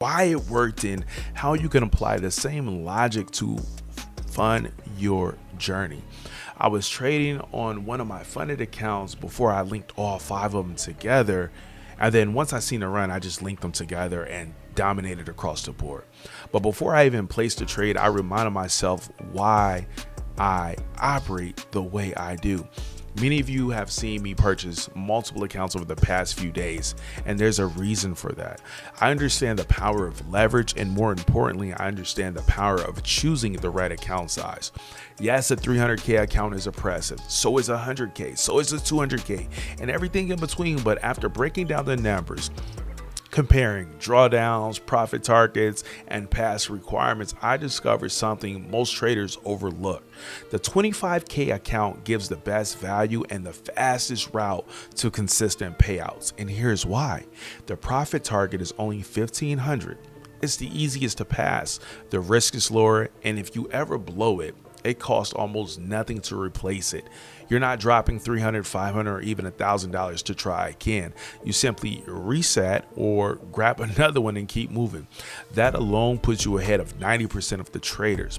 why it worked, and how you can apply the same logic to fund your journey. I was trading on one of my funded accounts before I linked all five of them together. And then once I seen the run, I just linked them together and dominated across the board. But before I even placed the trade, I reminded myself why I operate the way I do. Many of you have seen me purchase multiple accounts over the past few days, and there's a reason for that. I understand the power of leverage, and more importantly, I understand the power of choosing the right account size. Yes, a 300K account is oppressive, so is 100K, so is a 200K, and everything in between. But after breaking down the numbers, comparing drawdowns, profit targets, and past requirements, I discovered something most traders overlook. The 25K account gives the best value and the fastest route to consistent payouts. And here's why. The profit target is only 1,500. It's the easiest to pass. The risk is lower, and if you ever blow it, it costs almost nothing to replace it. You're not dropping $300, $500, or even $1,000 to try again. You simply reset or grab another one and keep moving. That alone puts you ahead of 90% of the traders.